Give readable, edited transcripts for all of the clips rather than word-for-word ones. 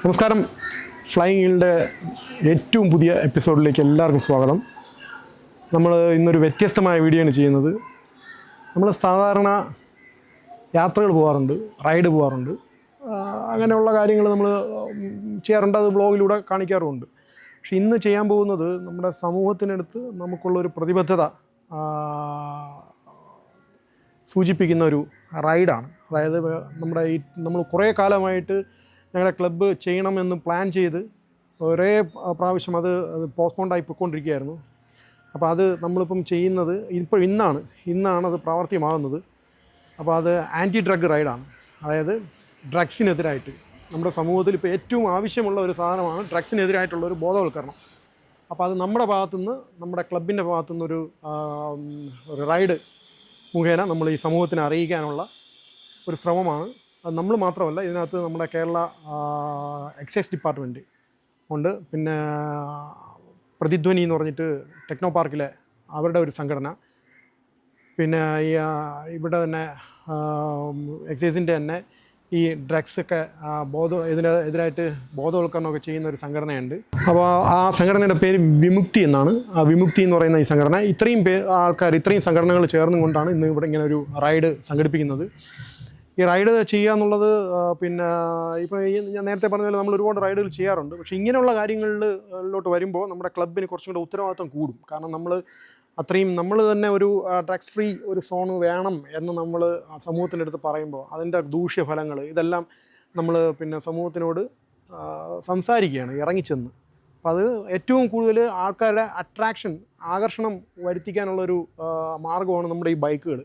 നമസ്കാരം. ഫ്ലൈയിങ് ഈഗിളിൻ്റെ ഏറ്റവും പുതിയ എപ്പിസോഡിലേക്ക് എല്ലാവർക്കും സ്വാഗതം. നമ്മൾ ഇന്നൊരു വ്യത്യസ്തമായ വീഡിയോ ആണ് ചെയ്യുന്നത്. നമ്മൾ സാധാരണ യാത്രകൾ പോകാറുണ്ട്, റൈഡ് പോകാറുണ്ട്, അങ്ങനെയുള്ള കാര്യങ്ങൾ നമ്മൾ ചെയ്യാറുണ്ട്, അത് ബ്ലോഗിലൂടെ കാണിക്കാറുമുണ്ട്. പക്ഷെ ഇന്ന് ചെയ്യാൻ പോകുന്നത് നമ്മുടെ സമൂഹത്തിനടുത്ത് നമുക്കുള്ളൊരു പ്രതിബദ്ധത സൂചിപ്പിക്കുന്ന ഒരു റൈഡാണ്. അതായത് നമ്മൾ കുറേ കാലമായിട്ട് ഞങ്ങളുടെ ക്ലബ്ബ് ചെയ്യണമെന്ന് പ്ലാൻ ചെയ്ത് ഒരേ പ്രാവശ്യം അത് പോസ്റ്റ്പോണ്ടായി പോയിക്കൊണ്ടിരിക്കുകയായിരുന്നു. അപ്പോൾ അത് നമ്മളിപ്പം ചെയ്യുന്നത് ഇന്നാണ് അത് പ്രാവർത്തികമാകുന്നത്. അപ്പോൾ അത് ആൻറ്റി ഡ്രഗ് റൈഡാണ്. അതായത് ഡ്രഗ്സിനെതിരായിട്ട് നമ്മുടെ സമൂഹത്തിൽ ഇപ്പോൾ ഏറ്റവും ആവശ്യമുള്ള ഒരു സാധനമാണ് ഡ്രഗ്സിനെതിരായിട്ടുള്ളൊരു ബോധവൽക്കരണം. അപ്പോൾ അത് നമ്മുടെ ഭാഗത്തുനിന്ന്, നമ്മുടെ ക്ലബിൻ്റെ ഭാഗത്തുനിന്നൊരു റൈഡ് മുഖേന നമ്മൾ ഈ സമൂഹത്തിനെ അറിയിക്കാനുള്ള ഒരു ശ്രമമാണ്. അത് നമ്മൾ മാത്രമല്ല, ഇതിനകത്ത് നമ്മുടെ കേരള എക്സൈസ് ഡിപ്പാർട്ട്മെൻറ്റ് ഉണ്ട്, പിന്നെ പ്രതിധ്വനി എന്ന് പറഞ്ഞിട്ട് ടെക്നോ പാർക്കിലെ അവരുടെ ഒരു സംഘടന, പിന്നെ ഇവിടെ തന്നെ എക്സൈസിൻ്റെ തന്നെ ഈ ഡ്രഗ്സൊക്കെ ഇതിനെതിരായിട്ട് ബോധവൽക്കരണമൊക്കെ ചെയ്യുന്ന ഒരു സംഘടനയുണ്ട്. അപ്പോൾ ആ സംഘടനയുടെ പേര് വിമുക്തി എന്നാണ്. ആ വിമുക്തി എന്ന് പറയുന്ന ഈ സംഘടന ഇത്രയും ഇത്രയും സംഘടനകൾ ചേർന്നുകൊണ്ടാണ് ഇന്ന് ഇവിടെ ഇങ്ങനെ ഒരു റൈഡ് സംഘടിപ്പിക്കുന്നത്. ഈ റൈഡ് ചെയ്യുക എന്നുള്ളത് പിന്നെ ഇപ്പോൾ ഞാൻ നേരത്തെ പറഞ്ഞ പോലെ നമ്മൾ ഒരുപാട് റൈഡുകൾ ചെയ്യാറുണ്ട്. പക്ഷേ ഇങ്ങനെയുള്ള കാര്യങ്ങളിലോട്ട് വരുമ്പോൾ നമ്മുടെ ക്ലബിന് കുറച്ചും കൂടെ ഉത്തരവാദിത്വം കൂടും. കാരണം നമ്മൾ തന്നെ ഒരു ഡ്രഗ്സ് ഫ്രീ ഒരു സോൺ വേണം എന്ന് നമ്മൾ സമൂഹത്തിൻ്റെ അടുത്ത് പറയുമ്പോൾ അതിൻ്റെ ദൂഷ്യഫലങ്ങൾ ഇതെല്ലാം നമ്മൾ പിന്നെ സമൂഹത്തിനോട് സംസാരിക്കുകയാണ് ഇറങ്ങിച്ചെന്ന്. അപ്പോൾ അത് ഏറ്റവും കൂടുതൽ ആൾക്കാരുടെ ആകർഷണം വരുത്തിക്കാനുള്ളൊരു മാർഗ്ഗമാണ് നമ്മുടെ ഈ ബൈക്കുകൾ.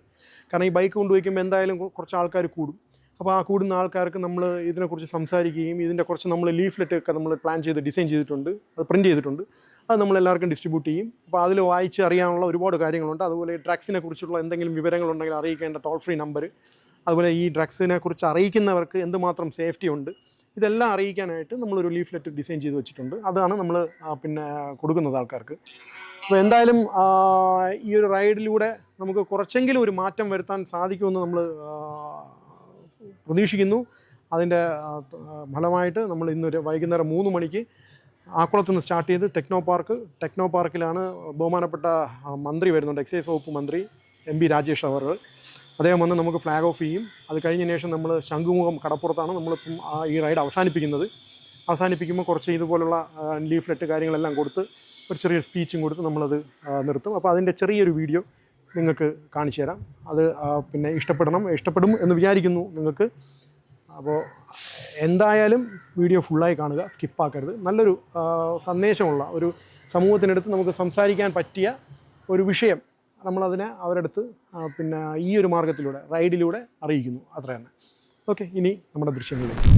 കാരണം ഈ ബൈക്ക് കൊണ്ടുപോയിക്കുമ്പോൾ എന്തായാലും കുറച്ച് ആൾക്കാർ കൂടും. അപ്പോൾ ആ കൂടുന്ന ആൾക്കാർക്ക് നമ്മൾ ഇതിനെക്കുറിച്ച് സംസാരിക്കുകയും ഇതിൻ്റെ കുറച്ച് നമ്മൾ ലീഫ്ലെറ്റ് ഒക്കെ നമ്മൾ പ്ലാൻ ചെയ്ത് ഡിസൈൻ ചെയ്തിട്ടുണ്ട്, അത് പ്രിൻറ്റ് ചെയ്തിട്ടുണ്ട്, അത് നമ്മളെല്ലാവർക്കും ഡിസ്ട്രിബ്യൂട്ട് ചെയ്യും. അപ്പോൾ അതിൽ വായിച്ച് അറിയാനുള്ള ഒരുപാട് കാര്യങ്ങളുണ്ട്. അതുപോലെ ഡ്രഗ്സിനെ കുറിച്ചുള്ള എന്തെങ്കിലും വിവരങ്ങളുണ്ടെങ്കിൽ അറിയിക്കേണ്ട ടോൾ ഫ്രീ നമ്പർ, അതുപോലെ ഈ ഡ്രഗ്സിനെ കുറിച്ച് അറിയിക്കുന്നവർക്ക് എന്തുമാത്രം സേഫ്റ്റി ഉണ്ട്, ഇതെല്ലാം അറിയിക്കാനായിട്ട് നമ്മളൊരു ലീഫ്ലെറ്റ് ഡിസൈൻ ചെയ്ത് വെച്ചിട്ടുണ്ട്. അതാണ് നമ്മൾ പിന്നെ കൊടുക്കുന്നത് ആൾക്കാർക്ക്. അപ്പോൾ എന്തായാലും ഈ ഒരു റൈഡിലൂടെ നമുക്ക് കുറച്ചെങ്കിലും ഒരു മാറ്റം വരുത്താൻ സാധിക്കുമെന്ന് നമ്മൾ പ്രതീക്ഷിക്കുന്നു. അതിൻ്റെ ഫലമായിട്ട് നമ്മൾ ഇന്നൊരു വൈകുന്നേരം 3 മണിക്ക് ആക്കുളത്ത് നിന്ന് സ്റ്റാർട്ട് ചെയ്ത് ടെക്നോ പാർക്കിലാണ് ബഹുമാനപ്പെട്ട മന്ത്രി വരുന്നുണ്ട്, എക്സൈസ് വകുപ്പ് മന്ത്രി MP രാജേഷ് അവർ. അദ്ദേഹം വന്ന് നമുക്ക് ഫ്ലാഗ് ഓഫ് ചെയ്യും. അത് കഴിഞ്ഞതിന് ശേഷം നമ്മൾ ശംഖുമുഖം കടപ്പുറത്താണ് നമ്മളിപ്പം ഈ റൈഡ് അവസാനിപ്പിക്കുമ്പോൾ കുറച്ച് ഇതുപോലുള്ള ലീഫ്ലെറ്റ് കാര്യങ്ങളെല്ലാം കൊടുത്ത് ഒരു ചെറിയ സ്പീച്ചും കൊടുത്ത് നമ്മളത് നിർത്തും. അപ്പോൾ അതിൻ്റെ ചെറിയൊരു വീഡിയോ നിങ്ങൾക്ക് കാണിച്ചു തരാം. അത് പിന്നെ ഇഷ്ടപ്പെടും എന്ന് വിചാരിക്കുന്നു നിങ്ങൾക്ക്. അപ്പോൾ എന്തായാലും വീഡിയോ ഫുള്ളായി കാണുക, സ്കിപ്പാക്കരുത്. നല്ലൊരു സന്ദേശമുള്ള ഒരു സമൂഹത്തിനടുത്ത് നമുക്ക് സംസാരിക്കാൻ പറ്റിയ ഒരു വിഷയം നമ്മളതിനെ അവരടുത്ത് പിന്നെ ഈ ഒരു മാർഗ്ഗത്തിലൂടെ റൈഡിലൂടെ അറിയിക്കുന്നു, അത്ര തന്നെ. ഓക്കെ, ഇനി നമ്മുടെ ദൃശ്യങ്ങളിലേക്ക്.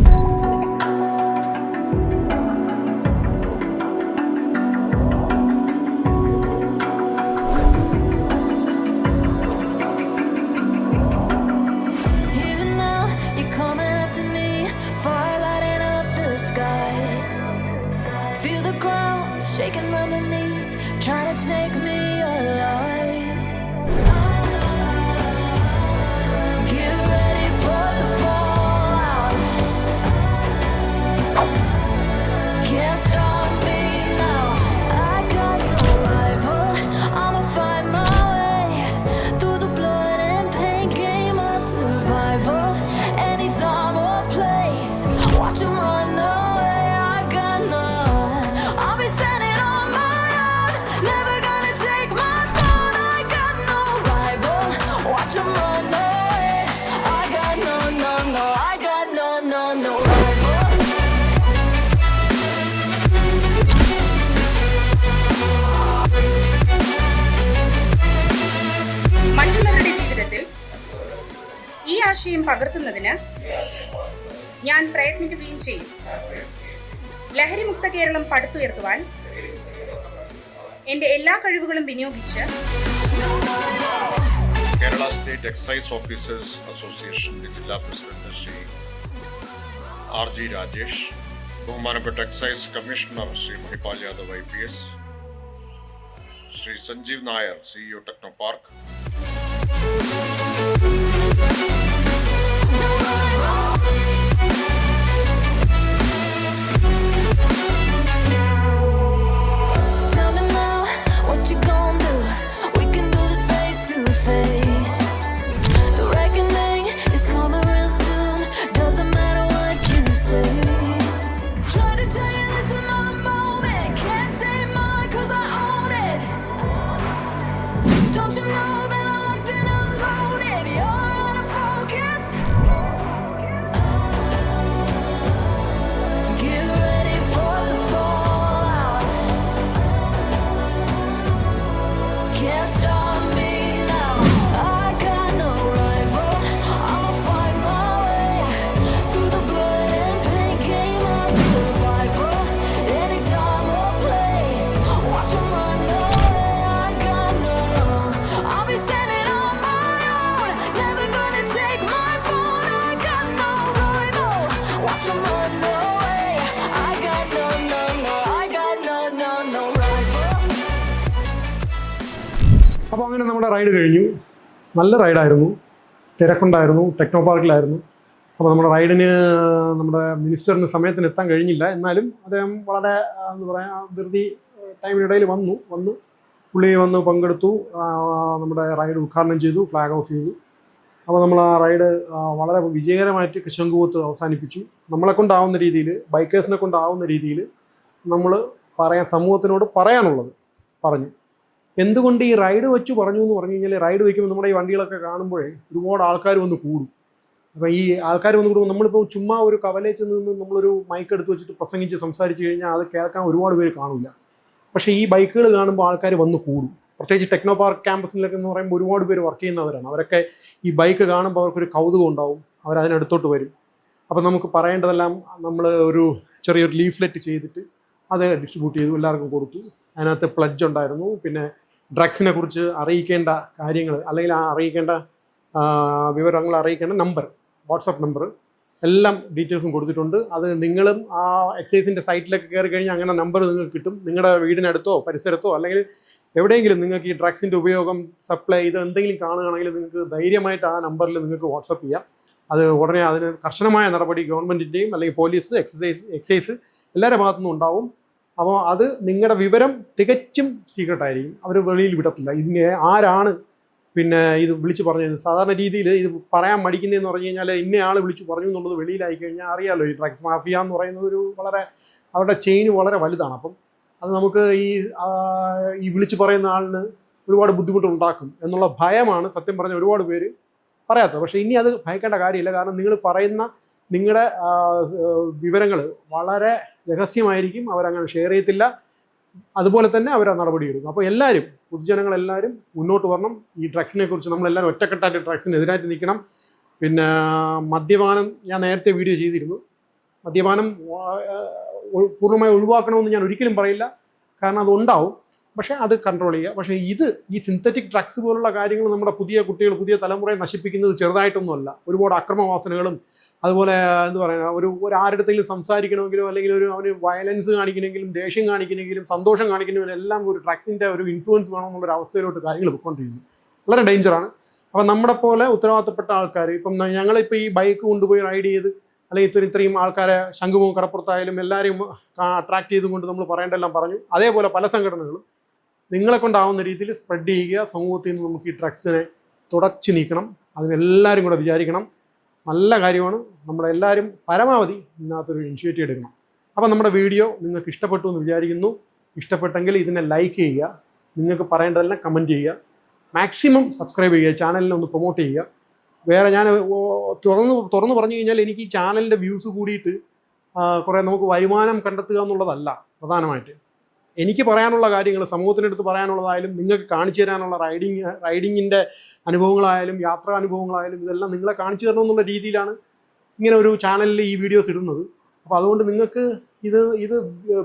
Shaking underneath, trying to take me alive. Get ready for the fallout. Can't stop me now. I got no rival. I'ma find my way through the blood and pain game of survival. Any time or place, watch 'em run away. I got none. I'll be standing. മറ്റുള്ളവരുടെ ജീവിതത്തിൽ ഈ ആശയം പകർത്തുന്നതിന് ഞാൻ പ്രയത്നിക്കുകയും ചെയ്യും. ലഹരിമുക്ത കേരളം പടുത്തുയർത്തുവാൻ എൻ്റെ എല്ലാ കഴിവുകളും വിനിയോഗിച്ച് കേരള സ്റ്റേറ്റ് എക്സൈസ് ഓഫീസേഴ്സ് അസോസിയേഷൻ്റെ ജില്ലാ പ്രസിഡന്റ് ശ്രീ RG രാജേഷ്, ബഹുമാനപ്പെട്ട excise commissioner Shri Mahipal Yadav IPS, Shri Sanjeev Nair CEO techno park, നമ്മുടെ റൈഡ് കഴിഞ്ഞു. നല്ല റൈഡായിരുന്നു, തിരക്കുണ്ടായിരുന്നു, ടെക്നോ പാർക്കിലായിരുന്നു. അപ്പോൾ നമ്മുടെ റൈഡിന് നമ്മുടെ മിനിസ്റ്ററിന് സമയത്തിന് എത്താൻ കഴിഞ്ഞില്ല. എന്നാലും അദ്ദേഹം വളരെ എന്താ പറയുക ധൃതി ടൈമിനിടയിൽ വന്ന് പുള്ളി വന്ന് പങ്കെടുത്തു. നമ്മുടെ റൈഡ് ഉദ്ഘാടനം ചെയ്തു, ഫ്ലാഗ് ഓഫ് ചെയ്തു. അപ്പോൾ നമ്മൾ ആ റൈഡ് വളരെ വിജയകരമായിട്ട് ശംഖുമുഖത്ത് അവസാനിപ്പിച്ചു. നമ്മളെ കൊണ്ടാവുന്ന രീതിയിൽ, ബൈക്കേഴ്സിനെ കൊണ്ടാവുന്ന രീതിയിൽ നമ്മൾ സമൂഹത്തിനോട് പറയാനുള്ളത് പറഞ്ഞു. എന്തുകൊണ്ട് ഈ റൈഡ് വെച്ച് പറഞ്ഞു എന്ന് പറഞ്ഞു കഴിഞ്ഞാൽ, റൈഡ് വയ്ക്കുമ്പോൾ നമ്മുടെ ഈ വണ്ടികളൊക്കെ കാണുമ്പോഴേ ഒരുപാട് ആൾക്കാർ വന്ന് കൂടും. അപ്പോൾ ഈ ആൾക്കാർ വന്ന് കൂടുമ്പോൾ നമ്മളിപ്പോൾ ചുമ്മാ ഒരു കവലേച്ച് നിന്ന് നമ്മളൊരു മൈക്ക് എടുത്ത് വെച്ചിട്ട് പ്രസംഗിച്ച് സംസാരിച്ച് കഴിഞ്ഞാൽ അത് കേൾക്കാൻ ഒരുപാട് പേര് കാണില്ല. പക്ഷേ ഈ ബൈക്കുകൾ കാണുമ്പോൾ ആൾക്കാർ വന്ന് കൂടും. പ്രത്യേകിച്ച് ടെക്നോ പാർക്ക് ക്യാമ്പസിലൊക്കെ എന്ന് പറയുമ്പോൾ ഒരുപാട് പേര് വർക്ക് ചെയ്യുന്നവരാണ്. അവരൊക്കെ ഈ ബൈക്ക് കാണുമ്പോൾ അവർക്കൊരു കൗതുകം ഉണ്ടാവും, അവരതിനടുത്തോട്ട് വരും. അപ്പോൾ നമുക്ക് പറയേണ്ടതെല്ലാം നമ്മൾ ഒരു ചെറിയൊരു ലീഫ്ലെറ്റ് ചെയ്തിട്ട് അത് ഡിസ്ട്രിബ്യൂട്ട് ചെയ്തു, എല്ലാവർക്കും കൊടുത്തു. അതിനകത്ത് പ്ലഡ്ജ് ഉണ്ടായിരുന്നു, പിന്നെ ഡ്രഗ്സിനെ കുറിച്ച് അറിയിക്കേണ്ട കാര്യങ്ങൾ അല്ലെങ്കിൽ ആ അറിയിക്കേണ്ട വിവരങ്ങൾ അറിയിക്കേണ്ട നമ്പർ, വാട്സപ്പ് നമ്പർ എല്ലാം ഡീറ്റെയിൽസും കൊടുത്തിട്ടുണ്ട്. അത് നിങ്ങളും ആ എക്സൈസിൻ്റെ സൈറ്റിലൊക്കെ കയറി കഴിഞ്ഞാൽ അങ്ങനെ നമ്പർ നിങ്ങൾക്ക് കിട്ടും. നിങ്ങളുടെ വീടിനടുത്തോ പരിസരത്തോ അല്ലെങ്കിൽ എവിടെയെങ്കിലും നിങ്ങൾക്ക് ഈ ഡ്രഗ്സിൻ്റെ ഉപയോഗം, സപ്ലൈ ഇത് എന്തെങ്കിലും കാണുകയാണെങ്കിൽ നിങ്ങൾക്ക് ധൈര്യമായിട്ട് ആ നമ്പറിൽ നിങ്ങൾക്ക് വാട്സപ്പ് ചെയ്യാം. അത് ഉടനെ അതിന് കർശനമായ നടപടി ഗവൺമെൻറ്റിൻ്റെയും അല്ലെങ്കിൽ പോലീസ്, എക്സൈസ് എല്ലാവരുടെ ഭാഗത്തുനിന്നും ഉണ്ടാവും. അപ്പോൾ അത് നിങ്ങളുടെ വിവരം തികച്ചും സീക്രട്ടായിരിക്കും, അവർ വെളിയിൽ വിടത്തില്ല. ഇതിനെ ആരാണ് പിന്നെ ഇത് വിളിച്ച് പറഞ്ഞു. സാധാരണ രീതിയിൽ ഇത് പറയാൻ മടിക്കുന്നതെന്ന് പറഞ്ഞു കഴിഞ്ഞാൽ ഇന്നയാൾ വിളിച്ച് പറഞ്ഞു എന്നുള്ളത് വെളിയിലായി കഴിഞ്ഞാൽ അറിയാമല്ലോ, ഈ ഡ്രഗ്സ് മാഫിയ എന്ന് പറയുന്നത് ഒരു വളരെ അവരുടെ ചെയിൻ വളരെ വലുതാണ്. അപ്പം അത് നമുക്ക് ഈ വിളിച്ച് പറയുന്ന ആളിന് ഒരുപാട് ബുദ്ധിമുട്ടുണ്ടാക്കും എന്നുള്ള ഭയമാണ് സത്യം പറഞ്ഞ ഒരുപാട് പേര് പറയാത്തത്. പക്ഷേ ഇനി അത് ഭയക്കേണ്ട കാര്യമില്ല. കാരണം നിങ്ങൾ പറയുന്ന നിങ്ങളുടെ വിവരങ്ങൾ വളരെ രഹസ്യമായിരിക്കും, അവരങ്ങനെ ഷെയർ ചെയ്യത്തില്ല. അതുപോലെ തന്നെ അവർ നടപടി എടുക്കും. അപ്പോൾ എല്ലാവരും, പൊതുജനങ്ങളെല്ലാവരും മുന്നോട്ട് വരണം. ഈ ഡ്രഗ്സിനെ കുറിച്ച് നമ്മളെല്ലാവരും ഒറ്റക്കെട്ടായിട്ട് ഡ്രഗ്സിനെതിരായിട്ട് നിൽക്കണം. പിന്നെ മദ്യപാനം ഞാൻ നേരത്തെ വീഡിയോ ചെയ്തിരുന്നു. മദ്യപാനം പൂർണ്ണമായി ഒഴിവാക്കണമെന്ന് ഞാൻ ഒരിക്കലും പറയില്ല, കാരണം അതുണ്ടാവും. പക്ഷേ അത് കൺട്രോൾ ചെയ്യുക. പക്ഷേ ഈ സിന്തറ്റിക് ഡ്രഗ്സ് പോലുള്ള കാര്യങ്ങൾ നമ്മുടെ പുതിയ കുട്ടികൾ, പുതിയ തലമുറയെ നശിപ്പിക്കുന്നത് ചെറുതായിട്ടൊന്നുമല്ല. ഒരുപാട് അക്രമവാസനകളും അതുപോലെ എന്താ പറയുക, ഒരു ആരുടെങ്കിലും സംസാരിക്കണമെങ്കിലോ അല്ലെങ്കിൽ അവന് വയലൻസ് കാണിക്കണമെങ്കിലും, ദേഷ്യം കാണിക്കണമെങ്കിലും, സന്തോഷം കാണിക്കണമെങ്കിലും എല്ലാം ഒരു ഡ്രഗ്സിൻ്റെ ഒരു ഇൻഫ്ലുവൻസ് വേണമെന്നുള്ളൊരു അവസ്ഥയിലോട്ട് കാര്യങ്ങൾ പോയിക്കൊണ്ടിരിക്കുന്നു. വളരെ ഡേഞ്ചറാണ്. അപ്പം നമ്മുടെ പോലെ ഉത്തരവാദിത്തപ്പെട്ട ആൾക്കാർ, ഇപ്പം ഞങ്ങളിപ്പോൾ ഈ ബൈക്ക് കൊണ്ടുപോയി റൈഡ് ചെയ്ത് അല്ലെങ്കിൽ ഇത്രയും ആൾക്കാരെ ശംഖുമുഖം കടപ്പുറത്തായാലും എല്ലാവരെയും അട്രാക്ട് ചെയ്തുകൊണ്ട് നമ്മൾ പറയേണ്ടതെല്ലാം പറഞ്ഞു. അതേപോലെ പല സംഘടനകളും നിങ്ങളെ കൊണ്ടാവുന്ന രീതിയിൽ സ്പ്രെഡ് ചെയ്യുക. സമൂഹത്തിൽ നിന്ന് നമുക്ക് ഈ ഡ്രഗ്സിനെ തുടച്ചു നീക്കണം. അതിനെല്ലാവരും കൂടെ വിചാരിക്കണം. നല്ല കാര്യമാണ്. നമ്മളെല്ലാവരും പരമാവധി ഇതിനകത്തൊരു ഇനിഷ്യേറ്റീവ് എടുക്കണം. അപ്പോൾ നമ്മുടെ വീഡിയോ നിങ്ങൾക്ക് ഇഷ്ടപ്പെട്ടു എന്ന് വിചാരിക്കുന്നു. ഇഷ്ടപ്പെട്ടെങ്കിൽ ഇതിനെ ലൈക്ക് ചെയ്യുക, നിങ്ങൾക്ക് പറയേണ്ടതെല്ലാം കമൻറ്റ് ചെയ്യുക, മാക്സിമം സബ്സ്ക്രൈബ് ചെയ്യുക, ചാനലിനെ ഒന്ന് പ്രൊമോട്ട് ചെയ്യുക. വേറെ ഞാൻ തുറന്നു പറഞ്ഞു കഴിഞ്ഞാൽ എനിക്ക് ഈ ചാനലിൻ്റെ വ്യൂസ് കൂടിയിട്ട് കുറേ നമുക്ക് വരുമാനം കണ്ടെത്തുക എന്നുള്ളതല്ല പ്രധാനമായിട്ട്. എനിക്ക് പറയാനുള്ള കാര്യങ്ങൾ, സമൂഹത്തിനടുത്ത് പറയാനുള്ളതായാലും നിങ്ങൾക്ക് കാണിച്ചു തരാനുള്ള റൈഡിങ്ങിൻ്റെ അനുഭവങ്ങളായാലും യാത്രാ അനുഭവങ്ങളായാലും ഇതെല്ലാം നിങ്ങളെ കാണിച്ചു തരണമെന്നുള്ള രീതിയിലാണ് ഇങ്ങനെ ഒരു ചാനലിൽ ഈ വീഡിയോസ് ഇടുന്നത്. അപ്പോൾ അതുകൊണ്ട് നിങ്ങൾക്ക് ഇത്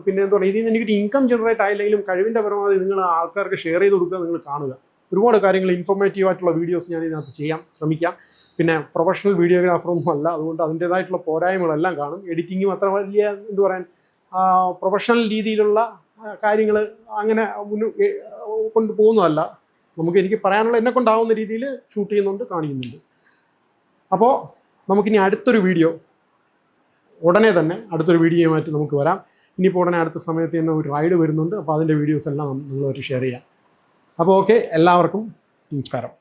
പിന്നെ എന്താ പറയുക, ഇതിൽ നിന്ന് എനിക്കൊരു ഇൻകം ജനറേറ്റ് ആയില്ലെങ്കിലും കഴിവിൻ്റെ പരമാവധി നിങ്ങൾ ആൾക്കാർക്ക് ഷെയർ ചെയ്ത് കൊടുക്കുക, നിങ്ങൾ കാണുക. ഒരുപാട് കാര്യങ്ങൾ ഇൻഫോർമേറ്റീവ് ആയിട്ടുള്ള വീഡിയോസ് ഞാൻ ഇതിനകത്ത് ശ്രമിക്കാം. പിന്നെ പ്രൊഫഷണൽ വീഡിയോഗ്രാഫറൊന്നും അല്ല, അതുകൊണ്ട് അതിൻ്റേതായിട്ടുള്ള പോരായ്മകളെല്ലാം കാണും. എഡിറ്റിങ്ങും അത്ര വലിയ എന്ത് പറയാൻ പ്രൊഫഷണൽ രീതിയിലുള്ള കാര്യങ്ങൾ അങ്ങനെ കൊണ്ടുപോകുന്നതല്ല. എനിക്ക് പറയാനുള്ള എന്നെ കൊണ്ടാവുന്ന രീതിയിൽ ഷൂട്ട് ചെയ്യുന്നുണ്ട്, കാണിക്കുന്നുണ്ട്. അപ്പോൾ നമുക്കിനി അടുത്തൊരു വീഡിയോ ഉടനെ തന്നെ അടുത്തൊരു വീഡിയോയുമായിട്ട് നമുക്ക് വരാം. ഇനിയിപ്പോൾ ഉടനെ അടുത്ത സമയത്ത് തന്നെ ഒരു റൈഡ് വരുന്നുണ്ട്. അപ്പോൾ അതിൻ്റെ വീഡിയോസ് എല്ലാം നിങ്ങളുമായിട്ട് ഷെയർ ചെയ്യാം. അപ്പോൾ ഓക്കെ, എല്ലാവർക്കും നമസ്കാരം.